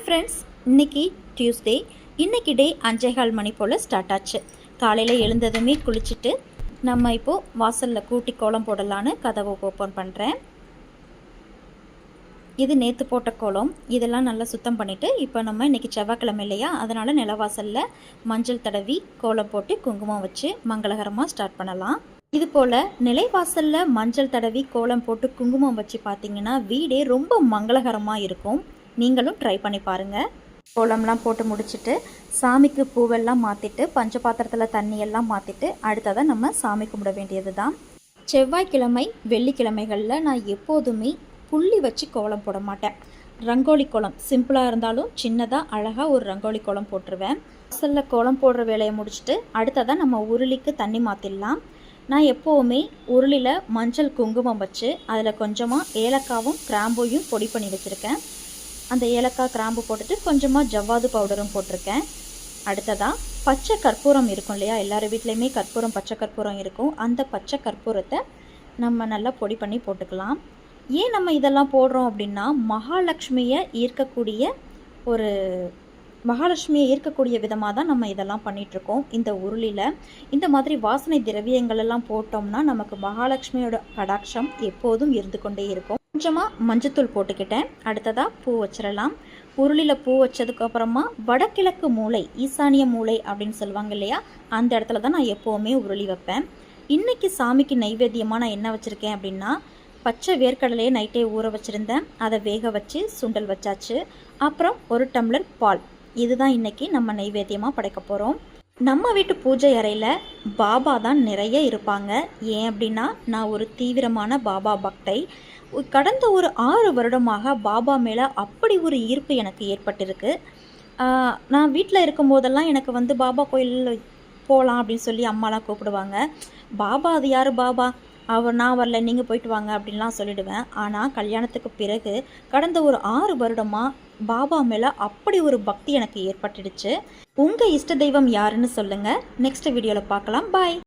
Friends, இன்றைக்கி Tuesday. இன்றைக்கி டே 5:15 மணி போல் start ஆச்சு. காலையில் எழுந்ததுமே குளிச்சுட்டு நம்ம இப்போது வாசலில் கூட்டி கோலம் போடலான்னு கதவை ஓப்பன் பண்ணுறேன். இது நேற்று போட்ட கோலம். இதெல்லாம் நல்லா சுத்தம் பண்ணிவிட்டு இப்போ நம்ம இன்றைக்கி செவ்வாய்க்கிழமை இல்லையா, அதனால் நிலவாசலில் மஞ்சள் தடவி கோலம் போட்டு குங்குமம் வச்சு மங்களகரமாக ஸ்டார்ட் பண்ணலாம். இது போல் நிலைவாசலில் மஞ்சள் தடவி கோலம் போட்டு குங்குமம் வச்சு பார்த்திங்கன்னா வீடே ரொம்ப மங்களகரமாக இருக்கும். நீங்களும் ட்ரை பண்ணி பாருங்கள். கோலம்லாம் போட்டு முடிச்சுட்டு சாமிக்கு பூவெல்லாம் மாற்றிட்டு பஞ்ச பாத்திரத்தில் தண்ணியெல்லாம் மாற்றிட்டு அடுத்ததாக நம்ம சாமி கும்பிட வேண்டியது தான். செவ்வாய்க்கிழமை வெள்ளிக்கிழமைகளில் நான் எப்போதுமே புள்ளி வச்சு கோலம் போட மாட்டேன். ரங்கோலி கோலம் சிம்பிளாக இருந்தாலும் சின்னதாக அழகாக ஒரு ரங்கோலி கோலம் போட்டுருவேன். வாசலில் கோலம் போடுற வேலையை முடிச்சுட்டு அடுத்ததாக நம்ம உருளிக்கு தண்ணி மாற்றிடலாம். நான் எப்போவுமே உருளியில் மஞ்சள் குங்குமம் வச்சு அதில் கொஞ்சமாக ஏலக்காவும் கிராம்பையும் பொடி பண்ணி வச்சுருக்கேன். அந்த ஏலக்காய் கிராம்பு போட்டுட்டு கொஞ்சமாக ஜவ்வாது பவுடரும் போட்டிருக்கேன். அடுத்ததாக பச்சை கற்பூரம் இருக்கும் இல்லையா, எல்லார் வீட்லேயுமே கற்பூரம் பச்சை கற்பூரம் இருக்கும். அந்த பச்சை கற்பூரத்தை நம்ம நல்லா பொடி பண்ணி போட்டுக்கலாம். ஏன் நம்ம இதெல்லாம் போடுறோம் அப்படின்னா மகாலட்சுமியை ஈர்க்கக்கூடிய விதமாக தான் நம்ம இதெல்லாம் பண்ணிகிட்ருக்கோம். இந்த உருளியில் இந்த மாதிரி வாசனை திரவியங்கள் எல்லாம் போட்டோம்னா நமக்கு மகாலட்சுமியோட கடாட்சம் எப்போதும் இருந்து கொண்டே இருக்கும். கொஞ்சமாக மஞ்சத்தூள் போட்டுக்கிட்டேன். அடுத்ததாக பூ வச்சிடலாம். உருளியில் பூ வச்சதுக்கப்புறமா வடகிழக்கு மூலை, ஈசானிய மூலை அப்படின்னு சொல்லுவாங்க இல்லையா, அந்த இடத்துல தான் நான் எப்போவுமே உருளி வைப்பேன். இன்றைக்கி சாமிக்கு நைவேத்தியமாக நான் என்ன வச்சுருக்கேன் அப்படின்னா பச்சை வேர்க்கடலையை நைட்டே ஊற வச்சுருந்தேன். அதை வேக வச்சு சுண்டல் வச்சாச்சு. அப்புறம் ஒரு டம்ளர் பால். இதுதான் இன்றைக்கி நம்ம நைவேத்தியமாக படைக்க போகிறோம். நம்ம வீட்டு பூஜை அறையில் பாபா தான் நிறைய இருப்பாங்க. ஏன் அப்படின்னா நான் ஒரு தீவிரமான பாபா பக்தை. கடந்த ஒரு 6 வருடமாக பாபா மேலே அப்படி ஒரு ஈர்ப்பு எனக்கு ஏற்பட்டிருக்கு. நான் வீட்டில் இருக்கும்போதெல்லாம் எனக்கு பாபா கோயில் போகலாம் அப்படின்னு சொல்லி அம்மாலாம் கூப்பிடுவாங்க. பாபா அது யார் பாபா, நான் வரல, நீங்கள் போயிட்டு வாங்க அப்படின்லாம் சொல்லிடுவேன். ஆனால் கல்யாணத்துக்கு பிறகு கடந்த ஒரு 6 வருடமாக பாபா மேலே அப்படி ஒரு பக்தி எனக்கு ஏற்பட்டுடுச்சு. உங்கள் இஷ்ட தெய்வம் யாருன்னு சொல்லுங்கள். நெக்ஸ்ட் வீடியோவில் பார்க்கலாம். பாய்.